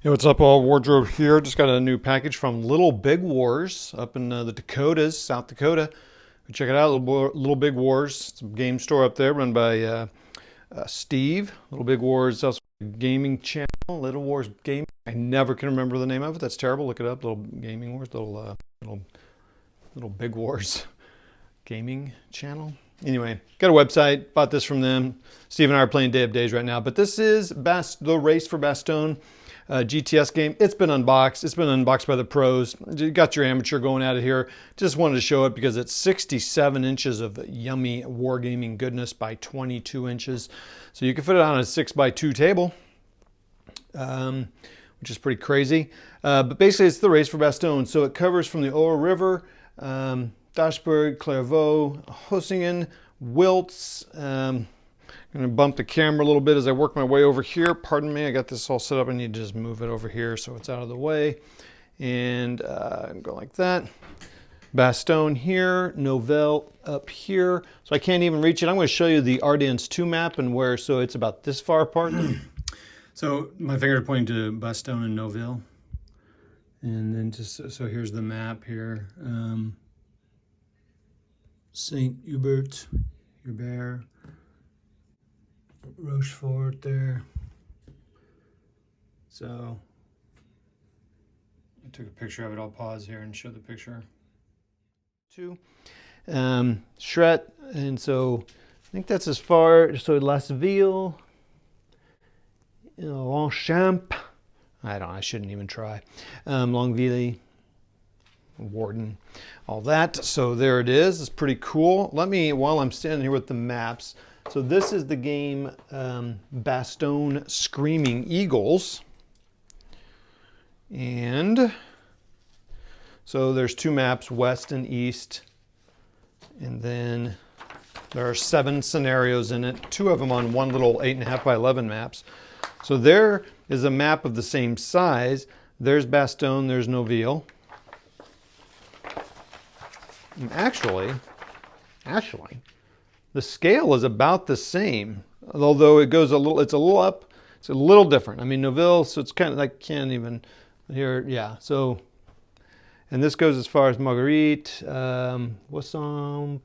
Hey, what's up, all? Wardrobe here. Just got a new package from Little Big Wars up in the Dakotas, South Dakota. Go check it out, Little Big Wars. It's a game store up there run by Steve. Little Big Wars is also a gaming channel, Little Wars Gaming. I never can remember the name of it. That's terrible. Look it up, Little Gaming Wars, Little Big Wars gaming channel. Anyway, got a website, bought this from them. Steve and I are playing Day of Days right now, but this is the Race for Bastogne. GTS game. It's been unboxed. It's been unboxed by the pros. You got your amateur going at it here. Just wanted to show it because it's 67 inches of yummy wargaming goodness by 22 inches. So you can fit it on a 6x2 table, which is pretty crazy. But basically, it's the Race for Bastogne. So it covers from the Oure River, Dashberg, Clairvaux, Hosingen, Wiltz. I'm going to bump the camera a little bit as I work my way over here. Pardon me, I got this all set up. I need to just move it over here so it's out of the way. And go like that. Bastogne here, Novelle up here. So I can't even reach it. I'm going to show you the Ardennes II map and where, so it's about this far apart. So my finger is pointing to Bastogne and Novelle. And then just, so here's the map here. Saint Hubert, Rochefort there. So I took a picture of it. I'll pause here and show the picture. Chret, and so I think that's as far. So Lasville, Longchamp. I shouldn't even try. Longueville, Warden, all that. So there it is. It's pretty cool. Let me, while I'm standing here with the maps. So this is the game Bastogne Screaming Eagles. And so there's two maps, west and east. And then there are 7 scenarios in it, 2 of them on one little 8.5 by 11 maps. So there is a map of the same size. There's Bastogne, there's Noville. And actually, the scale is about the same, although it goes it's a little up, it's a little different. I mean, Noville, so it's kind of, I can't even, here, yeah. So, and this goes as far as Marguerite, Wassamp,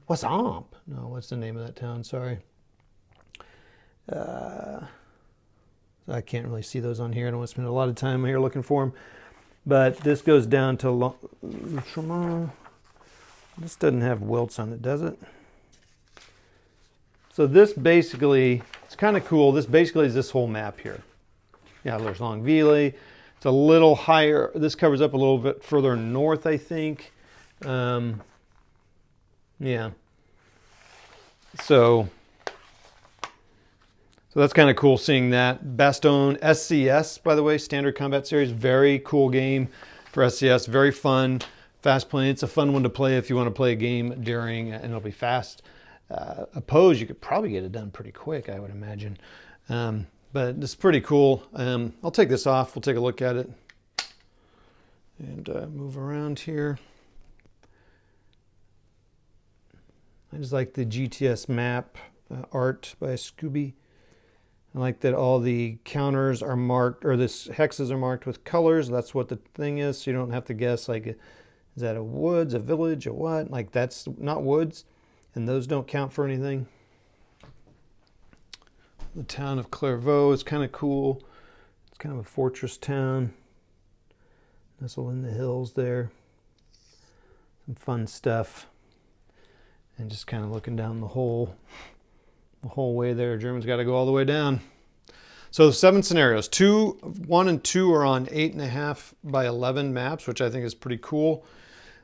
no, what's the name of that town, sorry. I can't really see those on here. I don't want to spend a lot of time here looking for them. But this goes down to, this doesn't have Wiltz on it, does it? So this basically, it's kind of cool. This basically is this whole map here. Yeah, there's Longueville. It's a little higher. This covers up a little bit further north, I think. Yeah. So that's kind of cool seeing that. Bastogne SCS, by the way, Standard Combat Series. Very cool game for SCS. Very fun, fast playing. It's a fun one to play if you want to play a game during, and it'll be fast. Oppose, you could probably get it done pretty quick, I would imagine. But it's pretty cool. I'll take this off. We'll take a look at it and move around here. I just like the GTS map art by Scooby. I like that all the counters are marked, or this hexes are marked with colors. That's what the thing is, so you don't have to guess, like, is that a woods, a village, a what? Like, that's not woods. And those don't count for anything. The town of Clairvaux is kind of cool. It's kind of a fortress town. Nestled in the hills there. Some fun stuff. And just kind of looking down the whole way there. Germans got to go all the way down. So 7 scenarios. 1 and 2 are on 8.5 by 11 maps, which I think is pretty cool.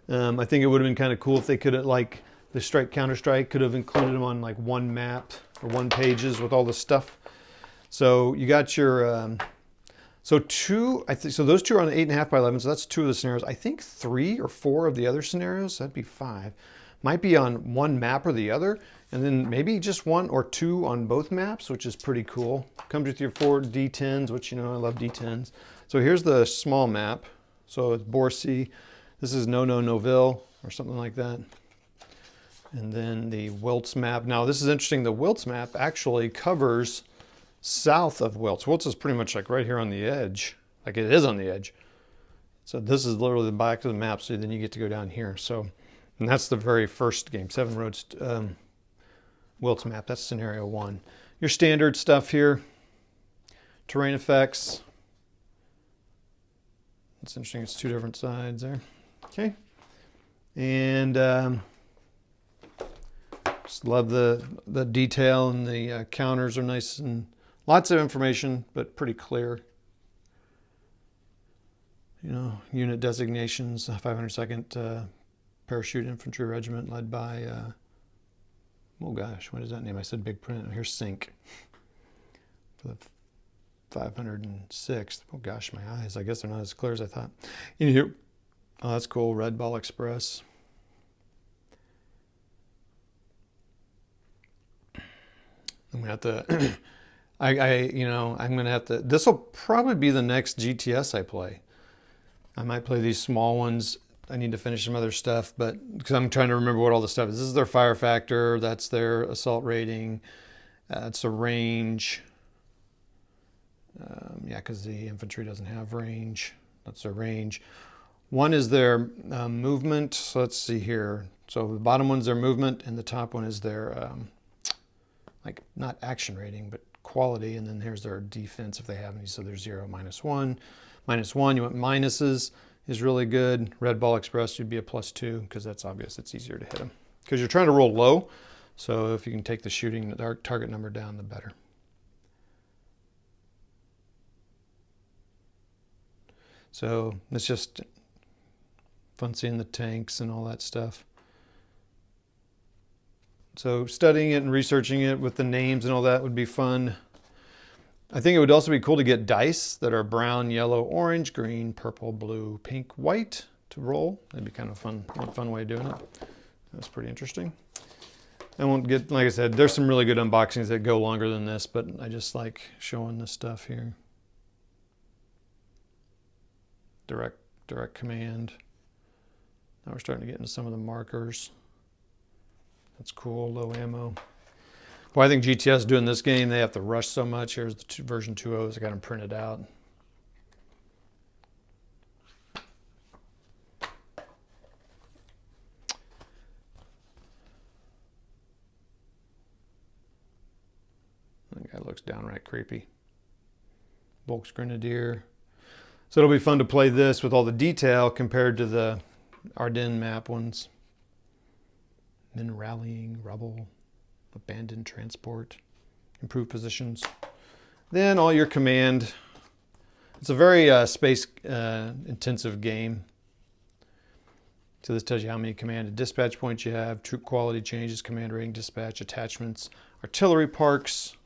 I think it would have been kind of cool if they could have, like, the Counter-Strike could have included them on like one map or 1 pages with all the stuff. So you got your, so those 2 are on 8.5 by 11, so that's 2 of the scenarios. I think 3 or 4 of the other scenarios, that'd be 5, might be on one map or the other, and then maybe just 1 or 2 on both maps, which is pretty cool. Comes with your 4 D10s, which, you know, I love D10s. So here's the small map. So it's Borsy. This is Noville or something like that. And then the Wiltz map. Now this is interesting. The Wiltz map actually covers south of Wiltz. Wiltz is pretty much like right here on the edge Like it is on the edge. So this is literally the back of the map, so then you get to go down here. So, and that's the very first game, 7 Roads Wilts map. That's scenario 1. Your standard stuff here, terrain effects. It's interesting, it's 2 different sides there. Okay. And just love the detail, and the counters are nice and lots of information, but pretty clear. You know, unit designations, 502nd Parachute Infantry Regiment led by, oh gosh, what is that name? I said big print. Here's Sync for the 506th. Oh gosh, my eyes. I guess they're not as clear as I thought. Anywho, oh, that's cool. Red Ball Express. I'm gonna have to, I'm gonna have to, this will probably be the next GTS I play. I might play these small ones. I need to finish some other stuff, but because I'm trying to remember what all the stuff is. This is their fire factor. That's their assault rating. It's a range. Yeah, because the infantry doesn't have range. That's their range. One is their movement. So let's see here. So the bottom one's their movement, and the top one is their, like, not action rating, but quality. And then here's their defense if they have any. So there's 0, -1. -1, you want minuses is really good. Red Ball Express would be a +2 because that's obvious. It's easier to hit them because you're trying to roll low. So if you can take the shooting, the target number down, the better. So it's just fun seeing the tanks and all that stuff. So studying it and researching it with the names and all that would be fun. I think it would also be cool to get dice that are brown, yellow, orange, green, purple, blue, pink, white to roll. That'd be kind of a fun way of doing it. That's pretty interesting. I won't get, like I said, there's some really good unboxings that go longer than this, but I just like showing this stuff here. Direct command. Now we're starting to get into some of the markers. That's cool, low ammo. Well, I think GTS doing this game, they have to rush so much. Here's the version 2.0s. I got them printed out. That guy looks downright creepy. Volks Grenadier. So it'll be fun to play this with all the detail compared to the Ardennes map ones. Men rallying, rubble, abandoned transport, improved positions. Then all your command. It's a very space intensive game. So this tells you how many command and dispatch points you have, troop quality changes, command rating, dispatch, attachments, artillery parks.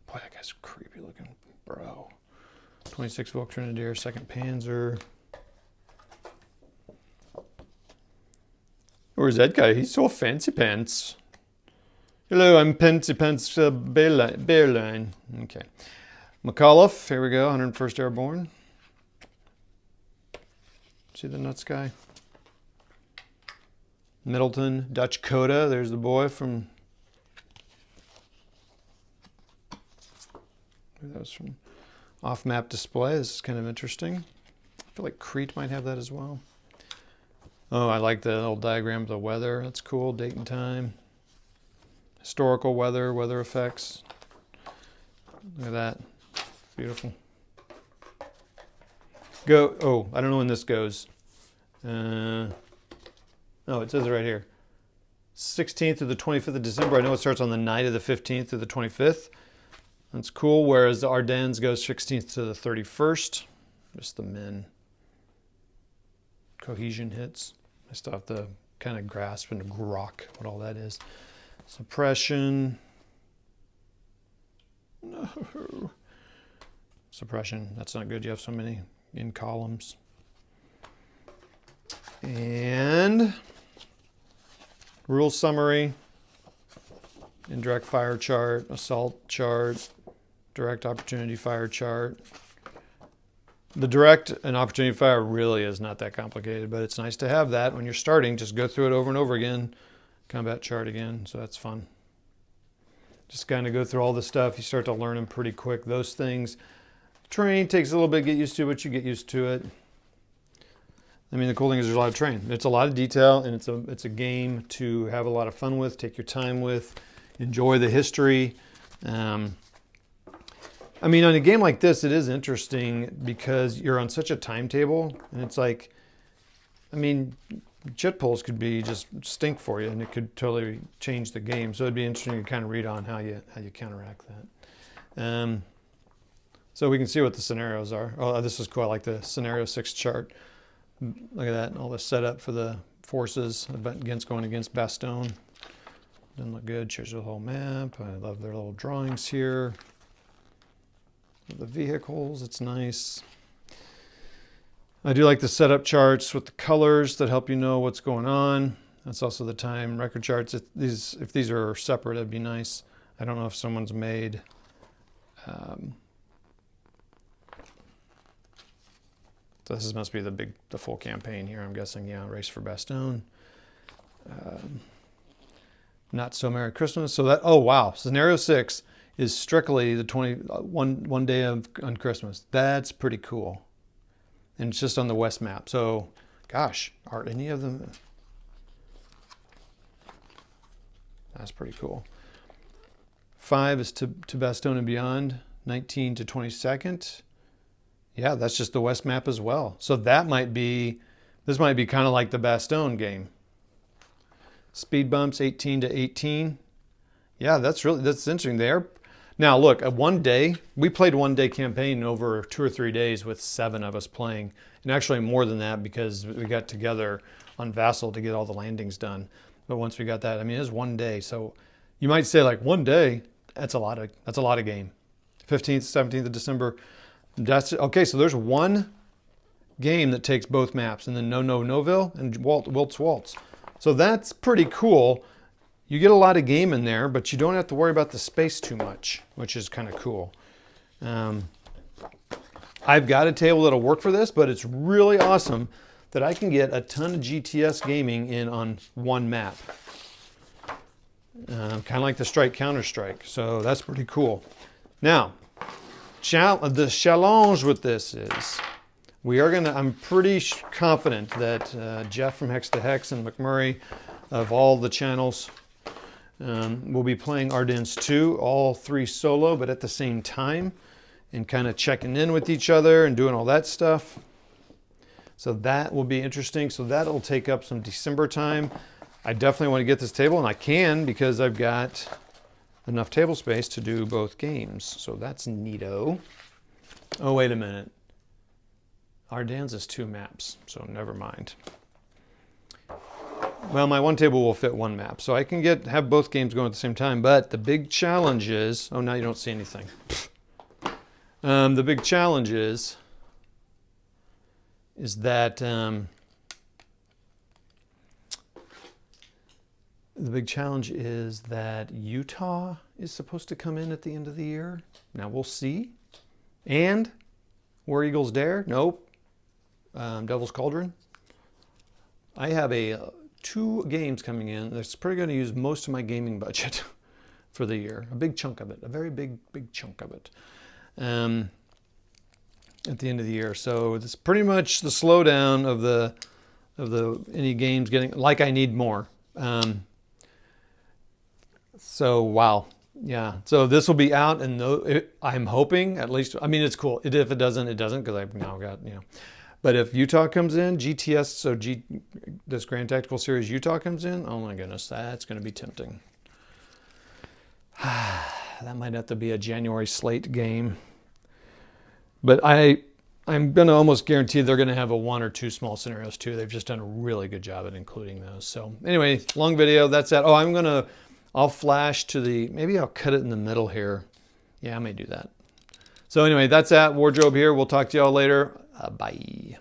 Boy, that guy's creepy looking, bro. 26 Volk Grenadier, 2nd Panzer. Where's that guy? He's so fancy pants. Hello, I'm Fancy Pants Bearline. Okay. McAuliffe, here we go, 101st Airborne. See the nuts guy? Middleton, Dutch Coda, there's the boy from... That was from off-map display. This is kind of interesting. I feel like Crete might have that as well. Oh, I like the little diagram of the weather. That's cool. Date and time. Historical weather, weather effects. Look at that. Beautiful. Go. Oh, I don't know when this goes. Oh, it says it right here. 16th to the 25th of December. I know it starts on the night of the 15th to the 25th. That's cool. Whereas the Ardennes goes 16th to the 31st. Just the men. Cohesion hits. I still have to kind of grasp and grok what all that is. Suppression. No. Suppression. That's not good. You have so many in columns. And rule summary. Indirect fire chart. Assault chart. Direct opportunity fire chart. The direct and opportunity fire really is not that complicated, but it's nice to have that when you're starting. Just go through it over and over again. Combat chart again, so that's fun. Just kind of go through all the stuff. You start to learn them pretty quick. Those things, Terrain takes a little bit to get used to, but you get used to it. I mean, the cool thing is there's a lot of terrain. It's a lot of detail, and it's a game to have a lot of fun with, take your time with, enjoy the history. I mean, on a game like this, it is interesting because you're on such a timetable, and it's like, I mean, jet pulls could be just stink for you, and it could totally change the game. So it'd be interesting to kind of read on how you counteract that. So we can see what the scenarios are. Oh, this is cool. I like the scenario 6 chart. Look at that, all the setup for the forces going against Bastogne. Doesn't look good. Shows you the whole map. I love their little drawings here. The vehicles, it's nice. I do like the setup charts with the colors that help you know what's going on. That's also the time record charts. If these are separate, that'd be nice. I don't know if someone's made so this must be the full campaign here, I'm guessing. Yeah, Race for Bastogne. Not So Merry Christmas. So that, oh wow, scenario 6 is strictly the one day on Christmas. That's pretty cool. And it's just on the west map. So, gosh, are any of them? That's pretty cool. 5 is to Bastogne and beyond. 19 to 22nd. Yeah, that's just the west map as well. So this might be kind of like the Bastogne game. Speed bumps 18 to 18. Yeah, that's interesting there. Now look, we played one day campaign over 2 or 3 days with 7 of us playing. And actually more than that because we got together on Vassal to get all the landings done. But once we got that, I mean, it was 1 day. So you might say like 1 day, that's a lot of game. 15th, 17th of December. That's okay. So there's one game that takes both maps, and then Noville and Waltz. So that's pretty cool. You get a lot of game in there, but you don't have to worry about the space too much, which is kind of cool. I've got a table that'll work for this, but it's really awesome that I can get a ton of GTS gaming in on one map. Kind of like the Strike Counter-Strike. So that's pretty cool. Now, the challenge with this is I'm pretty confident that Jeff from Hex to Hex and McMurray of all the channels will be playing Ardennes II, all 3 solo, but at the same time, and kind of checking in with each other and doing all that stuff. So that will be interesting. So that'll take up some December time. I definitely want to get this table, and I can because I've got enough table space to do both games. So that's neato. Oh, wait a minute. Ardennes is 2 maps, so never mind. Well, my one table will fit 1 map, so I can have both games going at the same time, but the big challenge is, oh, now you don't see anything. The big challenge is that Utah is supposed to come in at the end of the year. Now we'll see. And War Eagles Dare? Nope. Devil's Cauldron. I have 2 games coming in. That's probably going to use most of my gaming budget for the year. A big chunk of it. A very big chunk of it. At the end of the year. So it's pretty much the slowdown of the any games getting, like I need more. So wow. Yeah, so this will be out, and I'm hoping at least. I mean, it's cool. If it doesn't, it doesn't, because I've now got But if Utah comes in, GTS, this Grand Tactical Series Utah comes in. Oh my goodness, that's going to be tempting. That might have to be a January slate game. But I'm going to almost guarantee they're going to have 1 or 2 small scenarios too. They've just done a really good job at including those. So anyway, long video. That's that. Oh, I'll flash to maybe I'll cut it in the middle here. Yeah, I may do that. So anyway, that's that. Wardrobe here. We'll talk to y'all later. Bye.